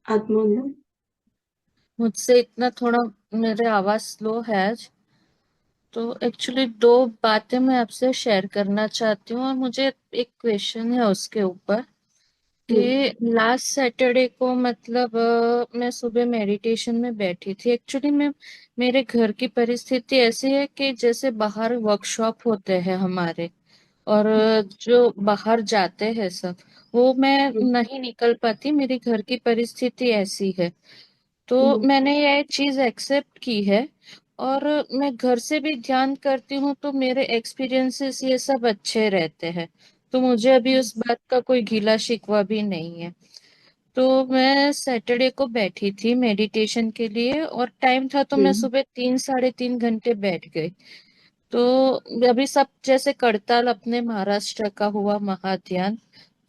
आत्मोन्नत। मुझसे इतना थोड़ा मेरे आवाज स्लो है आज। तो एक्चुअली दो बातें मैं आपसे शेयर करना चाहती हूँ और मुझे एक क्वेश्चन है उसके ऊपर हम्म। कि लास्ट सैटरडे को मतलब मैं सुबह मेडिटेशन में बैठी थी। एक्चुअली मैं मेरे घर की परिस्थिति ऐसी है कि जैसे बाहर वर्कशॉप होते हैं हमारे, और जो बाहर जाते हैं सब, वो मैं हम्म। नहीं निकल पाती, मेरी घर की परिस्थिति ऐसी है। तो हम्म। मैंने ये चीज एक्सेप्ट की है। और मैं घर से भी ध्यान करती हूँ तो मेरे एक्सपीरियंसेस ये सब अच्छे रहते हैं। तो मुझे अभी उस बात का कोई गीला शिकवा भी नहीं है। तो मैं सैटरडे को बैठी थी मेडिटेशन के लिए और टाइम था, तो मैं हम्म। सुबह 3 साढ़े 3 घंटे बैठ गई। तो अभी सब जैसे करताल अपने महाराष्ट्र का हुआ महाध्यान,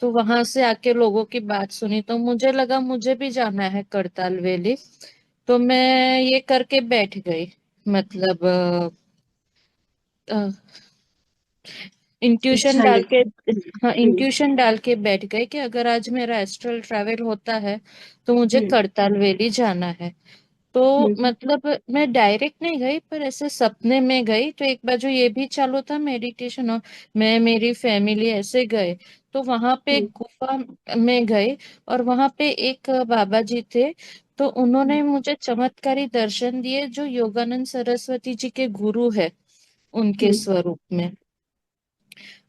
तो वहां से आके लोगों की बात सुनी तो मुझे लगा मुझे भी जाना है करताल वैली। तो मैं ये करके बैठ गई, मतलब इंट्यूशन इच्छा डाल के। लेकर। हाँ, हम्म। इंट्यूशन डाल के बैठ गए कि अगर आज मेरा एस्ट्रल ट्रैवल होता है तो मुझे हम्म। करताल वैली जाना है। तो हम्म। मतलब मैं डायरेक्ट नहीं गई पर ऐसे सपने में गई, तो एक बाजू ये भी चालू था मेडिटेशन और मैं मेरी फैमिली ऐसे गए। तो वहां पे एक हम्म। गुफा में गए और वहां पे एक बाबा जी थे। तो हम्म। उन्होंने मुझे चमत्कारी दर्शन दिए, जो योगानंद सरस्वती जी के गुरु है उनके हम्म। स्वरूप में।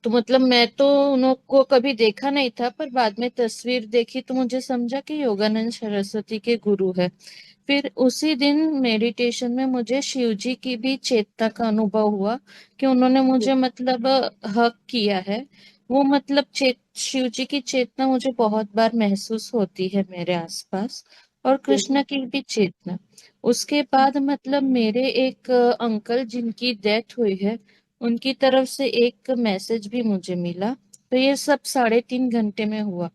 तो मतलब मैं तो उनको कभी देखा नहीं था, पर बाद में तस्वीर देखी तो मुझे समझा कि योगानंद सरस्वती के गुरु है। फिर उसी दिन मेडिटेशन में मुझे शिव जी की भी चेतना का अनुभव हुआ कि उन्होंने मुझे मतलब हक किया है। वो मतलब शिव जी की चेतना मुझे बहुत बार महसूस होती है मेरे आसपास, और कृष्ण हम्म। की भी चेतना। उसके बाद मतलब मेरे एक अंकल जिनकी डेथ हुई है, उनकी तरफ से एक मैसेज भी मुझे मिला। तो ये सब 3.5 घंटे में हुआ।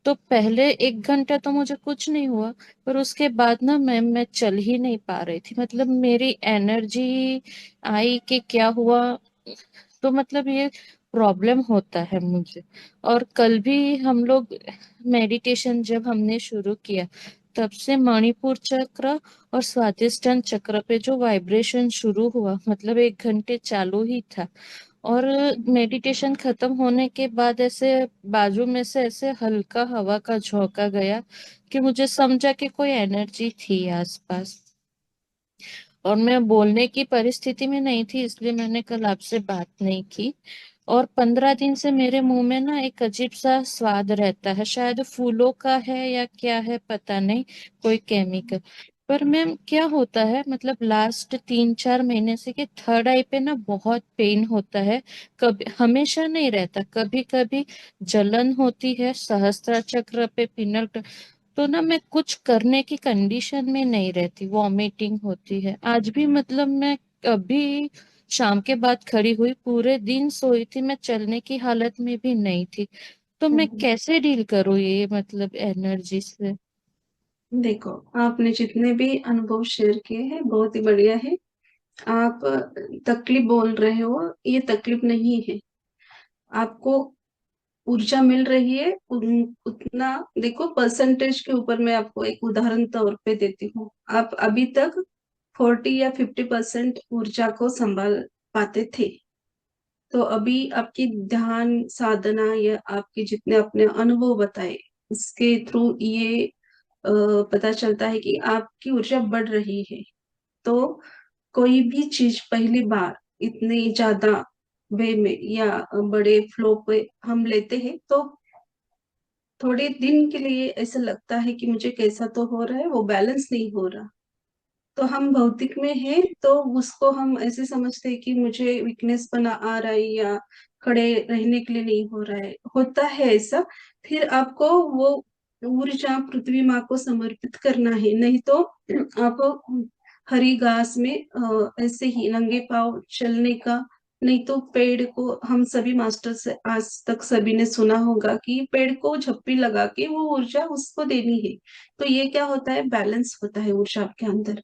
तो पहले 1 घंटा तो मुझे कुछ नहीं हुआ, पर उसके बाद ना मैं चल ही नहीं पा रही थी, मतलब मेरी एनर्जी आई कि क्या हुआ। तो मतलब ये प्रॉब्लम होता है मुझे। और कल भी हम लोग मेडिटेशन जब हमने शुरू किया, तब से मणिपुर चक्र और स्वादिष्टान चक्र पे जो वाइब्रेशन शुरू हुआ, मतलब 1 घंटे चालू ही था। और मेडिटेशन खत्म होने के बाद ऐसे बाजू में से ऐसे हल्का हवा का झोंका गया कि मुझे समझा कि कोई एनर्जी थी आसपास। और मैं बोलने की परिस्थिति में नहीं थी, इसलिए मैंने कल आपसे बात नहीं की। और 15 दिन से मेरे मुंह में ना एक अजीब सा स्वाद रहता है, शायद फूलों का है या क्या है पता नहीं, कोई केमिकल। पर मैम क्या होता है, मतलब लास्ट 3 4 महीने से कि थर्ड आई पे ना बहुत पेन होता है। कभी हमेशा नहीं रहता, कभी कभी जलन होती है सहस्त्र चक्र पे पिनल। तो ना मैं कुछ करने की कंडीशन में नहीं रहती, वॉमिटिंग होती है आज भी। मतलब मैं अभी शाम के बाद खड़ी हुई, पूरे दिन सोई थी, मैं चलने की हालत में भी नहीं थी। तो मैं हम्म। कैसे डील करूँ ये मतलब एनर्जी से। देखो, आपने जितने भी अनुभव शेयर किए हैं बहुत ही बढ़िया है। आप तकलीफ बोल रहे हो, ये तकलीफ नहीं है। आपको ऊर्जा मिल रही है उतना। देखो, परसेंटेज के ऊपर मैं आपको एक उदाहरण तौर पे देती हूँ। आप अभी तक 40 या 50% ऊर्जा को संभाल पाते थे। तो अभी आपकी ध्यान साधना या आपके जितने अपने अनुभव बताए, इसके थ्रू ये पता चलता है कि आपकी ऊर्जा बढ़ रही है। तो कोई भी चीज पहली बार इतनी ज्यादा वे में या बड़े फ्लो पे हम लेते हैं तो थोड़े दिन के लिए ऐसा लगता है कि मुझे कैसा तो हो रहा है, वो बैलेंस नहीं हो रहा। तो हम भौतिक में हैं तो उसको हम ऐसे समझते हैं कि मुझे वीकनेस बना आ रहा है या खड़े रहने के लिए नहीं हो रहा है, होता है ऐसा। फिर आपको वो ऊर्जा पृथ्वी माँ को समर्पित करना है, नहीं तो आप हरी घास में ऐसे ही नंगे पाँव चलने का। नहीं तो पेड़ को, हम सभी मास्टर से आज तक सभी ने सुना होगा कि पेड़ को झप्पी लगा के वो ऊर्जा उसको देनी है। तो ये क्या होता है, बैलेंस होता है ऊर्जा आपके अंदर।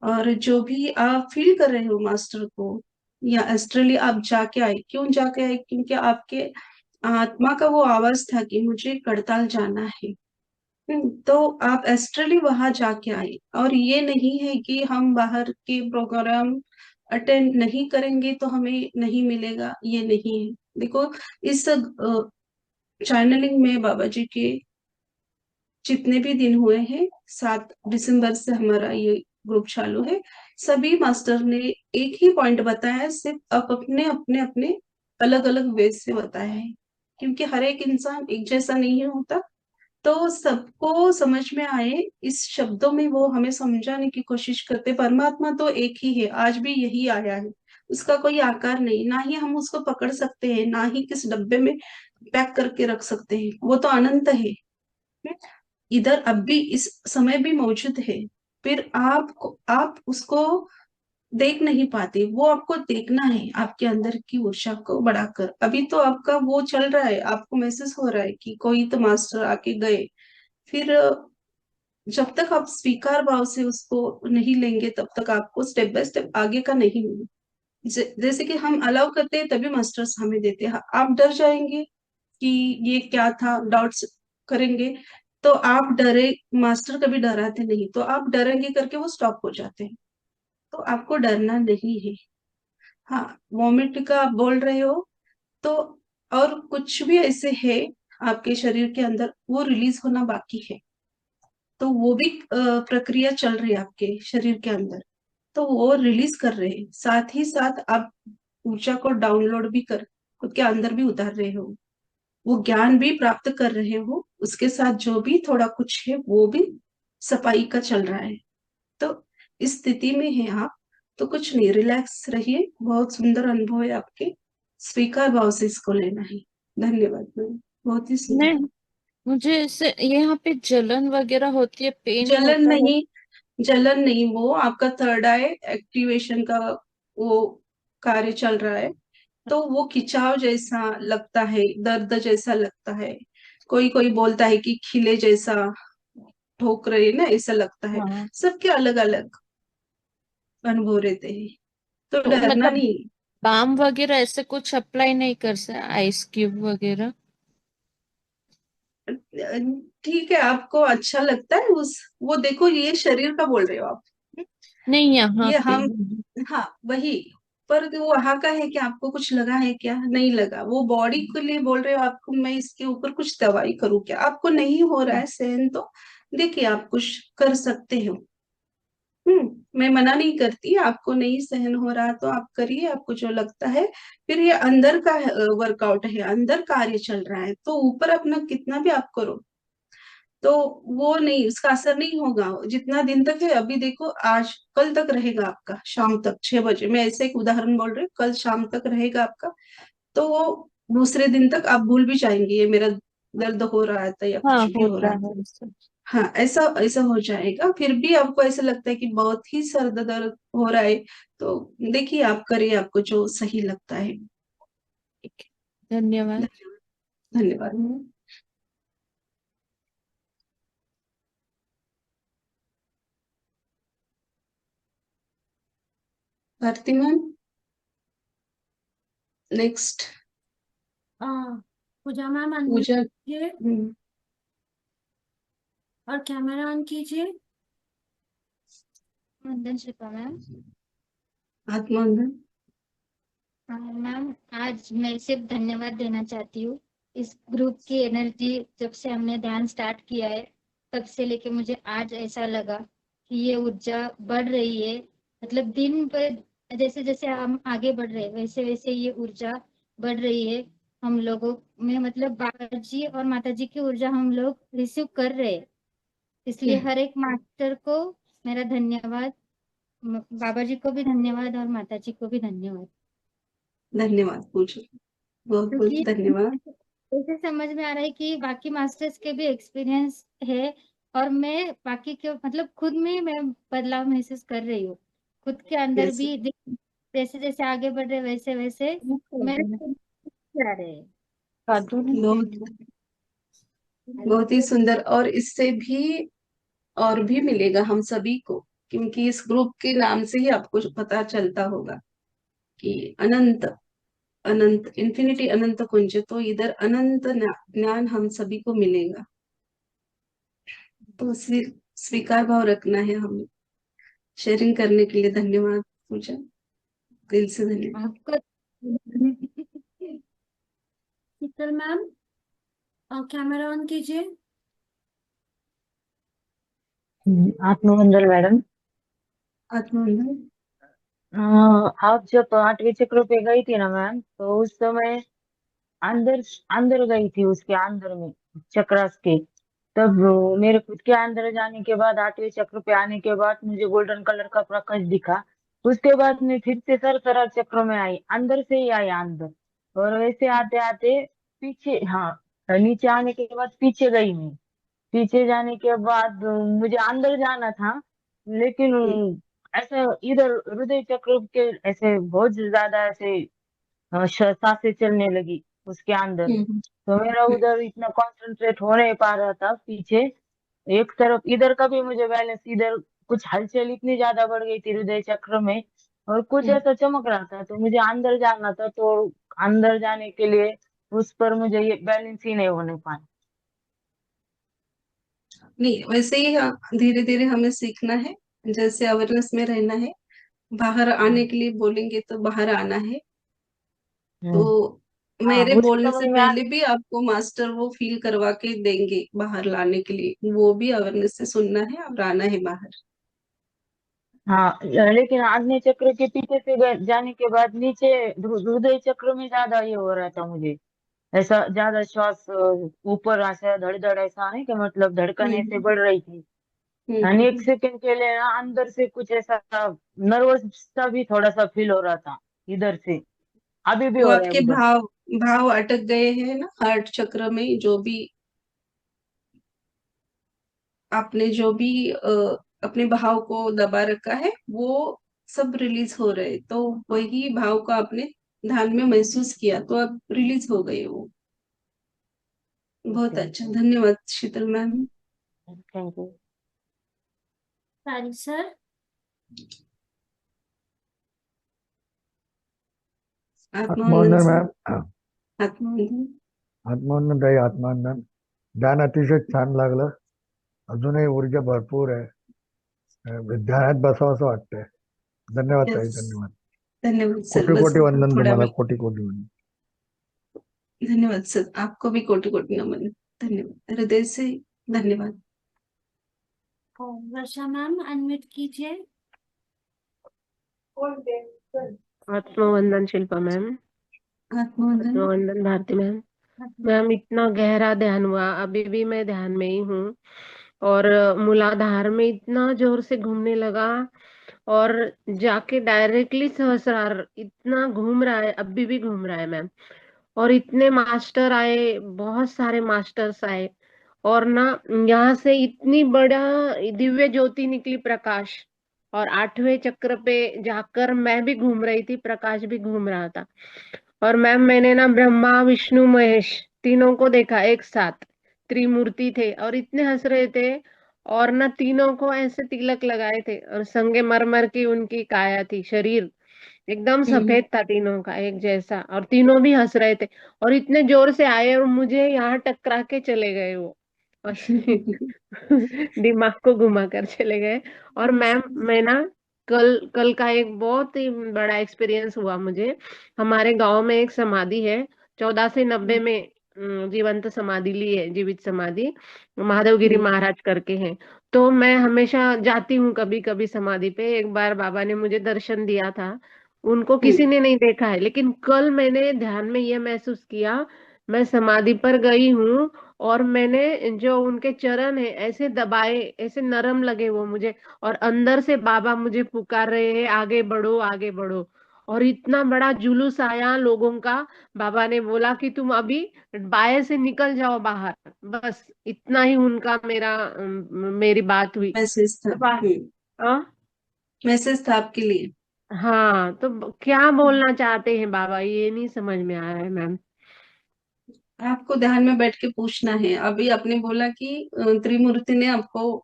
और जो भी आप फील कर रहे हो मास्टर को या एस्ट्रली आप जाके आए, क्यों जाके आए, क्योंकि आपके आत्मा का वो आवाज था कि मुझे करताल जाना है। तो आप एस्ट्रली वहां जाके आए, और ये नहीं है कि हम बाहर के प्रोग्राम अटेंड नहीं करेंगे तो हमें नहीं मिलेगा, ये नहीं है। देखो, इस चैनलिंग में बाबा जी के जितने भी दिन हुए हैं, 7 दिसंबर से हमारा ये ग्रुप चालू है, सभी मास्टर ने एक ही पॉइंट बताया है, सिर्फ आप अपने अपने अपने अलग अलग वे से बताया है, क्योंकि हर एक इंसान एक जैसा नहीं होता। तो सबको समझ में आए इस शब्दों में वो हमें समझाने की कोशिश करते, परमात्मा तो एक ही है, आज भी यही आया है, उसका कोई आकार नहीं, ना ही हम उसको पकड़ सकते हैं, ना ही किस डब्बे में पैक करके रख सकते हैं, वो तो अनंत है। इधर अब भी इस समय भी मौजूद है, फिर आप उसको देख नहीं पाते, वो आपको देखना है आपके अंदर की ऊर्जा को बढ़ाकर। अभी तो आपका वो चल रहा है, आपको महसूस हो रहा है कि कोई तो मास्टर आके गए, फिर जब तक आप स्वीकार भाव से उसको नहीं लेंगे तब तक आपको स्टेप बाय स्टेप आगे का नहीं मिले। जैसे कि हम अलाउ करते हैं तभी मास्टर्स हमें देते हैं, आप डर जाएंगे कि ये क्या था, डाउट्स करेंगे, तो आप डरे, मास्टर कभी डराते नहीं, तो आप डरेंगे करके वो स्टॉप हो जाते हैं। तो आपको डरना नहीं है। हाँ, वॉमिट का आप बोल रहे हो, तो और कुछ भी ऐसे है आपके शरीर के अंदर, वो रिलीज होना बाकी है, तो वो भी प्रक्रिया चल रही है आपके शरीर के अंदर, तो वो रिलीज कर रहे हैं, साथ ही साथ आप ऊर्जा को डाउनलोड भी कर खुद के अंदर भी उतार रहे हो, वो ज्ञान भी प्राप्त कर रहे हो, उसके साथ जो भी थोड़ा कुछ है वो भी सफाई का चल रहा है। तो इस स्थिति में है आप, तो कुछ नहीं, रिलैक्स रहिए, बहुत सुंदर अनुभव है आपके, स्वीकार भाव से इसको लेना है। धन्यवाद मैम, बहुत ही सुंदर। नहीं, मुझे इससे यहाँ पे जलन वगैरह होती है, पेन जलन होता है। नहीं, जलन नहीं, वो आपका थर्ड आई एक्टिवेशन का वो कार्य चल रहा है, तो वो खिंचाव जैसा लगता है, दर्द जैसा लगता है, कोई कोई बोलता है कि खिले जैसा ठोक रहे ना, ऐसा लगता है। हाँ, सबके अलग अलग अनुभव रहते हैं, तो तो डरना मतलब नहीं। बाम वगैरह ऐसे कुछ अप्लाई नहीं कर सकते, आइस क्यूब वगैरह? ठीक है, आपको अच्छा लगता है उस, वो देखो, ये शरीर का बोल रहे हो आप, नहीं, यहाँ ये पे। हम, हाँ वही, पर वो वहां का है कि आपको कुछ लगा है क्या, नहीं लगा, वो बॉडी के लिए बोल रहे हो आपको, मैं इसके ऊपर कुछ दवाई करूँ क्या, आपको नहीं हो रहा है सहन तो देखिए आप कुछ कर सकते हो। मैं मना नहीं करती, आपको नहीं सहन हो रहा तो आप करिए, आपको जो लगता है, फिर ये अंदर का वर्कआउट है, अंदर कार्य चल रहा है, तो ऊपर अपना कितना भी आप करो तो वो नहीं, उसका असर नहीं होगा जितना दिन तक है। अभी देखो, आज कल तक रहेगा आपका, शाम तक 6 बजे, मैं ऐसे एक उदाहरण बोल रही हूँ, कल शाम तक रहेगा आपका, तो वो दूसरे दिन तक आप भूल भी जाएंगे ये मेरा दर्द हो रहा था या हाँ, कुछ भी हो होता रहा है था। ऐसा। हाँ, ऐसा ऐसा हो जाएगा, फिर भी आपको ऐसा लगता है कि बहुत ही सर दर्द हो रहा है, तो देखिए आप करिए, आपको जो सही लगता है। ठीक है, धन्यवाद। धन्यवाद। Bharti ma'am, next. आ, पूजा मैम अनम्यूट पूजा। कीजिए और कैमरा ऑन कीजिए। वंदन शिल्पा मैम। आत्मवंदन। मैम, आज मैं सिर्फ धन्यवाद देना चाहती हूँ। इस ग्रुप की एनर्जी जब से हमने ध्यान स्टार्ट किया है, तब से लेके मुझे आज ऐसा लगा कि ये ऊर्जा बढ़ रही है। मतलब दिन पर जैसे जैसे हम आगे बढ़ रहे हैं, वैसे वैसे ये ऊर्जा बढ़ रही है हम लोगों में। मतलब बाबा जी और माता जी की ऊर्जा हम लोग रिसीव कर रहे हैं, इसलिए हर एक मास्टर को मेरा धन्यवाद। बाबा जी को भी धन्यवाद और माता जी को भी धन्यवाद। धन्यवाद पूजा, बहुत बहुत क्योंकि धन्यवाद। ऐसे समझ में आ रहा है कि बाकी मास्टर्स के भी एक्सपीरियंस है, और मैं बाकी के मतलब खुद में मैं बदलाव महसूस कर रही हूँ। खुद के अंदर यस, भी जैसे जैसे आगे बढ़ रहे वैसे वैसे मेरे खुद जा रहे हैं। बहुत बहुत ही सुंदर, और इससे भी और भी मिलेगा हम सभी को, क्योंकि इस ग्रुप के नाम से ही आपको पता चलता होगा कि अनंत, अनंत इन्फिनिटी, अनंत कुंज, तो इधर अनंत ज्ञान हम सभी को मिलेगा। तो स्वीकार भाव रखना है हमें। शेयरिंग करने के लिए धन्यवाद पूजा, दिल से धन्यवाद। आपका शीतल मैम, कैमरा ऑन कीजिए। आत्मवंदन मैडम। आत्मवंदन। आप जब 8वें चक्र पे गई थी ना मैम, तो उस समय अंदर अंदर गई थी, उसके अंदर में चक्रास के। तब मेरे खुद के अंदर जाने के बाद 8वें चक्र पे आने के बाद मुझे गोल्डन कलर का प्रकाश दिखा। उसके बाद मैं फिर से सरसरा चक्र में आई, अंदर से ही आई अंदर। और वैसे आते आते पीछे, हाँ, नीचे आने के बाद पीछे गई मैं। पीछे जाने के बाद मुझे अंदर जाना था, लेकिन ऐसे इधर हृदय चक्र के ऐसे बहुत ज्यादा ऐसे सांसें चलने लगी उसके अंदर। हम्म, तो मेरा हम्म, उधर इतना कंसंट्रेट हो नहीं पा रहा था पीछे। एक तरफ इधर का भी मुझे बैलेंस, इधर कुछ हलचल इतनी ज्यादा बढ़ गई थी हृदय चक्र में, और कुछ हम्म। ऐसा चमक रहा था, तो मुझे अंदर जाना था। तो अंदर जाने के लिए उस पर मुझे ये बैलेंस ही नहीं होने पाया। नहीं, वैसे ही धीरे धीरे हमें सीखना है, जैसे अवेयरनेस में रहना है। बाहर आने के लिए बोलेंगे तो बाहर आना है। तो हम्म। हाँ, मेरे उस बोलने से समय मैं, पहले भी आपको मास्टर वो फील करवा के देंगे बाहर लाने के लिए, वो भी अवेयरनेस से सुनना है और आना है बाहर। हाँ, लेकिन आग्नेय चक्र के पीछे से जाने के बाद नीचे हृदय चक्र में ज्यादा ये हो रहा था मुझे। ऐसा ज्यादा श्वास ऊपर ऐसा धड़धड़, ऐसा नहीं कि मतलब धड़कन ऐसे हम्म, बढ़ रही थी। हम्म, यानी एक सेकंड के लिए ना अंदर से कुछ ऐसा नर्वस सा भी थोड़ा सा फील हो रहा था इधर से। अभी भी वो हो रहा है आपके उधर। भाव भाव अटक गए हैं ना, हार्ट चक्र में जो भी आपने जो भी अपने भाव को दबा रखा है, वो सब रिलीज हो रहे, तो वही भाव को आपने ध्यान में महसूस किया तो अब रिलीज हो गए वो। बहुत ओके, अच्छा, धन्यवाद शीतल मैम। Thank you. सारी सर। आत्मवंदन आत्मवंदन सर। मॅम. आत्मवंदन। आत्मवंदन ताई, आत्मवंदन. ध्यान अतिशय छान लागलं. अजूनही ऊर्जा भरपूर आहे. ध्यानात बसावं असं वाटतंय. धन्यवाद ताई, यस, धन्यवाद. धन्यवाद सर, कोटी बस कोटी वंदन थोड़ा तुम्हाला, वेळ। कोटी कोटी वंदन. धन्यवाद सर, आपको भी कोटि कोटि नमन। धन्यवाद, हृदय से धन्यवाद। वर्षा मैम, अनम्यूट कीजिए। आत्मवंदन शिल्पा मैम। आत्मवंदन। आत्मवंदन भारती मैम। मैम, इतना गहरा ध्यान हुआ, अभी भी मैं ध्यान में ही हूँ। और मूलाधार में इतना जोर से घूमने लगा, और जाके डायरेक्टली सहस्रार इतना घूम रहा है, अभी भी घूम रहा है मैम। और इतने मास्टर आए, बहुत सारे मास्टर्स आए, और ना यहाँ से इतनी बड़ा दिव्य ज्योति निकली, प्रकाश। और 8वें चक्र पे जाकर मैं भी घूम रही थी, प्रकाश भी घूम रहा था। और मैम, मैंने ना ब्रह्मा विष्णु महेश तीनों को देखा एक साथ, त्रिमूर्ति थे और इतने हंस रहे थे। और ना तीनों को ऐसे तिलक लगाए थे, और संगे मरमर की उनकी काया थी, शरीर एकदम हम्म। सफेद था तीनों का एक जैसा, और तीनों भी हंस रहे थे। और इतने जोर से आए और मुझे यहाँ टकरा के चले गए वो, और दिमाग को घुमा कर चले गए। और मैम, मैं ना कल कल का एक बहुत ही बड़ा एक्सपीरियंस हुआ मुझे। हमारे गांव में एक समाधि है, 1490 में जीवंत समाधि ली है, जीवित समाधि, महादेवगिरी महाराज करके हैं। तो मैं हमेशा जाती हूँ कभी कभी समाधि पे। एक बार बाबा ने मुझे दर्शन दिया था, उनको किसी ने नहीं देखा है, लेकिन कल मैंने ध्यान में ये महसूस किया, मैं समाधि पर गई हूँ, और मैंने जो उनके चरण है ऐसे दबाए, ऐसे नरम लगे वो मुझे, और अंदर से बाबा मुझे पुकार रहे हैं, आगे बढ़ो आगे बढ़ो। और इतना बड़ा जुलूस आया लोगों का। बाबा ने बोला कि तुम अभी बाएं से निकल जाओ बाहर, बस इतना ही उनका मेरी बात हुई। मैसेज था। तो हाँ। मैसेज था आपके लिए। हाँ, तो क्या बोलना चाहते हैं बाबा, ये नहीं समझ में आ रहा है मैम। आपको ध्यान में बैठ के पूछना है। अभी आपने बोला कि त्रिमूर्ति ने आपको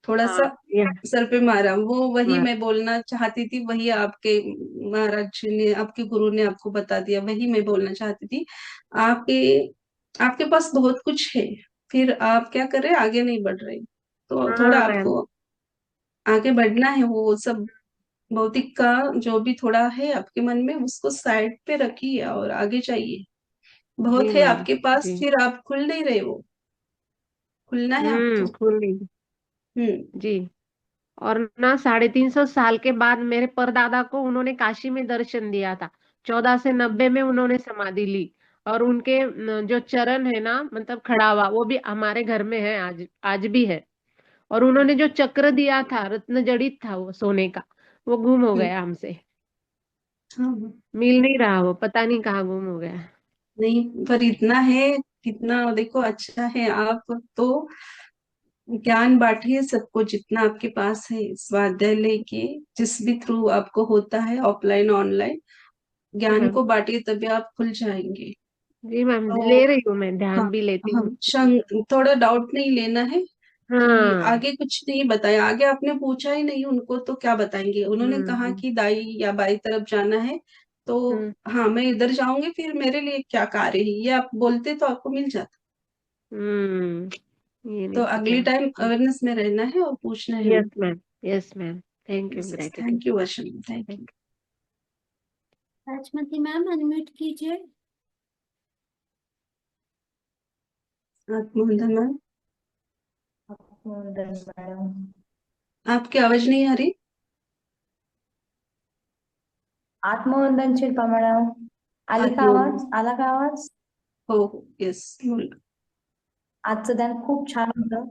थोड़ा हाँ, सा ये सर पे मारा, वो वही हमारा मैं बोलना चाहती थी, वही आपके महाराज जी ने, आपके गुरु ने आपको बता दिया, वही मैं बोलना चाहती थी। आपके आपके पास बहुत कुछ है, फिर आप क्या कर रहे, आगे नहीं बढ़ रहे। तो थोड़ा हाँ मैम। आपको आगे बढ़ना है। वो सब भौतिक का जो भी थोड़ा है आपके मन में, उसको साइड पे रखिए और आगे जाइए। बहुत जी है मैम। आपके पास, जी। फिर आप खुल नहीं रहे हो, खुलना है आपको। खुल गई। हम्म। जी। और ना 350 साल के बाद मेरे परदादा को उन्होंने काशी में दर्शन दिया था। 1490 में उन्होंने समाधि ली। और उनके जो चरण है ना, मतलब खड़ा हुआ, वो भी हमारे घर में है, आज आज भी है। और उन्होंने जो चक्र दिया था, रत्न जड़ित था वो सोने का, वो गुम हो हम्म। गया हमसे। हाँ। मिल नहीं रहा, वो पता नहीं कहाँ गुम हो गया। नहीं, पर इतना है, कितना देखो अच्छा है। आप तो ज्ञान बांटिए सबको जितना आपके पास है, स्वाध्याय के जिस भी थ्रू आपको होता है, ऑफलाइन ऑनलाइन, जी ज्ञान मैम। को बांटिए तभी आप खुल जाएंगे। जी मैम, तो ले रही हूँ मैं, हाँ, ध्यान भी लेती हाँ, हूँ। थोड़ा डाउट नहीं लेना है कि हाँ। आगे कुछ नहीं बताया। आगे आपने पूछा ही नहीं उनको, तो क्या बताएंगे? उन्होंने कहा हम्म। कि दाई या बाई तरफ जाना है, तो हम्म। हाँ मैं इधर जाऊंगी, फिर मेरे लिए क्या कार्य है, ये आप बोलते तो आपको मिल जाता। हम्म। ये तो नहीं पता। अगली टाइम अवेयरनेस में रहना है और पूछना है यस उनको। Ma'am. Yes ma'am. Thank you, yes, yes, gratitude. Thank you Varsha, thank you. Rajmati ma'am unmute कीजिए। आत्मवंदन मैम, मैडम। आपकी आवाज नहीं आ रही। आत्मवंदन शिल्पा मॅडम, आली का आवाज? आत्मवंदन, आला का आवाज? हो हो, यस बोला। आजचं ध्यान खूप छान होतं.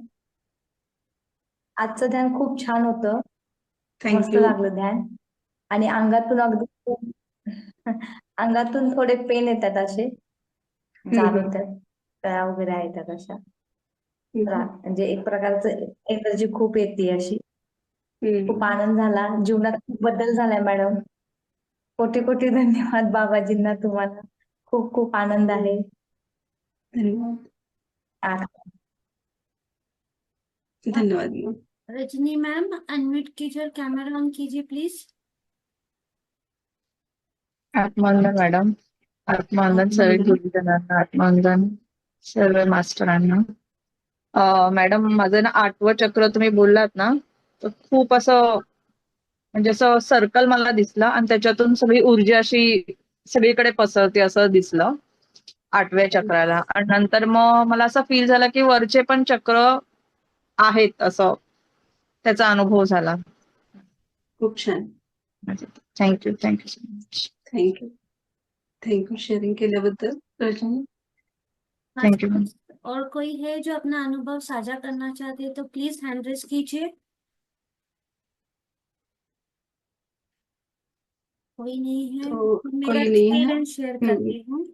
आजचं ध्यान खूप छान होतं. थैंक मस्त यू। लागलं ध्यान. आणि अंगातून अगदी अंगातून थोडे पेन येतात असे हम्म, जाणवतात. कळा वगैरे येतात अशा. हम्म, म्हणजे एक प्रकारचं एनर्जी खूप येते अशी. खूप हम्म, आनंद झाला. जीवनात खूप बदल झालाय मॅडम. कोटी कोटी धन्यवाद बाबाजींना तुम्हाला. खूप खूप आनंद आहे. धन्यवाद। आ- धन्यवाद मैम। रजनी मैम अनम्यूट कीजिए और कैमरा ऑन कीजिए प्लीज। आत्मानंदन मॅडम, आत्मानंदन सर्व आत्मवंदन। गुरुजनांना, आत्मानंदन सर्व मास्टरांना. मॅडम, माझं ना 8वं चक्र तुम्ही बोललात ना, तर खूप असं म्हणजे असं सर्कल मला दिसलं आणि त्याच्यातून सगळी ऊर्जा अशी सगळीकडे पसरते असं दिसलं 8व्या चक्राला. आणि नंतर मग मला असं फील झालं की वरचे पण चक्र आहेत असं, त्याचा अनुभव झाला. खूप छान, thank you, thank you so much. Thank you, thank you sharing केल्याबद्दल रजनी। Thank you ma'am. और कोई है जो अपना अनुभव साझा करना चाहते हैं तो प्लीज हैंड रेज कीजिए। कोई नहीं है तो तो मेरा कोई नहीं है। एक्सपीरियंस शेयर करती हूँ।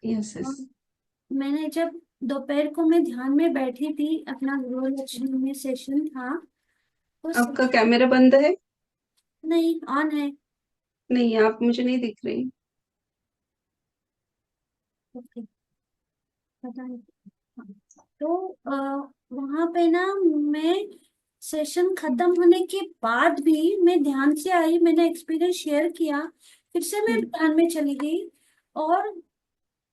Yes, yes. मैंने जब दोपहर को मैं ध्यान में बैठी थी, अपना गृह लक्ष्मी में सेशन था, उस आपका कैमरा बंद है? नहीं ऑन है। नहीं, आप मुझे नहीं दिख रही। ओके, पता नहीं। हाँ, तो वहां पे ना, मैं सेशन खत्म होने के बाद भी मैं ध्यान से आई, मैंने एक्सपीरियंस शेयर किया, फिर से मैं ध्यान में चली गई, और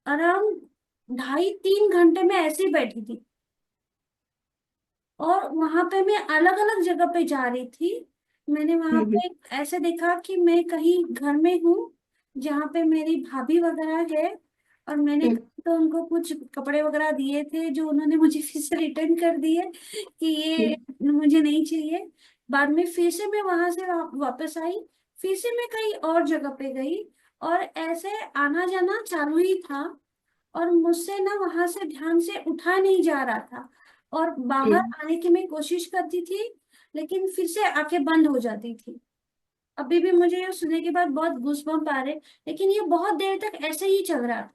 अराउंड 2.5-3 घंटे में ऐसे ही बैठी थी। और वहां पे मैं अलग अलग जगह पे जा रही थी। मैंने वहां हम्म, पे ऐसे देखा कि मैं कहीं घर में हूँ जहाँ पे मेरी भाभी वगैरह है, और मैंने हम्म, तो उनको कुछ कपड़े वगैरह दिए थे जो उन्होंने मुझे फिर से रिटर्न कर दिए कि ये मुझे नहीं चाहिए। बाद में फिर से मैं वहां से वापस आई, फिर से मैं कहीं और जगह पे गई, और ऐसे आना जाना चालू ही था। और मुझसे ना वहां से ध्यान से उठा नहीं जा रहा था, और बाहर हम्म, आने की मैं कोशिश करती थी, लेकिन फिर से आंखें बंद हो जाती थी। अभी भी मुझे ये सुनने के बाद बहुत गूज़बम्प आ रहे, लेकिन ये बहुत देर तक ऐसे ही चल रहा था।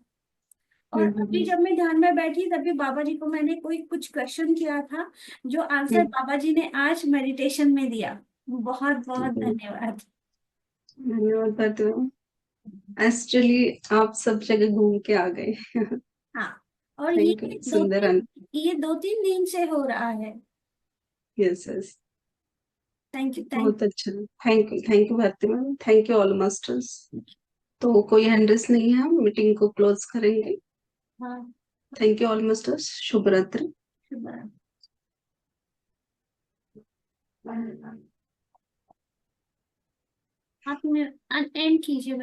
और अभी जब मैं ध्यान में बैठी, तभी बाबा जी को मैंने कोई कुछ क्वेश्चन किया था, जो आंसर बाबा जी ने आज मेडिटेशन में दिया। बहुत बहुत धन्यवाद। धन्यवाद प्रतिमा। एक्चुअली आप सब जगह घूम के आ गए। हाँ, और थैंक यू, सुंदर। ये 2-3 दिन से हो रहा है। Yes, yes, thank you, thank बहुत अच्छा। Thank you Bharti ma'am, thank you all masters. तो कोई हैंड्रेस नहीं है, हम मीटिंग को क्लोज करेंगे। हाँ, थैंक यू ऑल मास्टर्स, शुभ रात्रि। शुभ रात्रि। आप एंड कीजिए।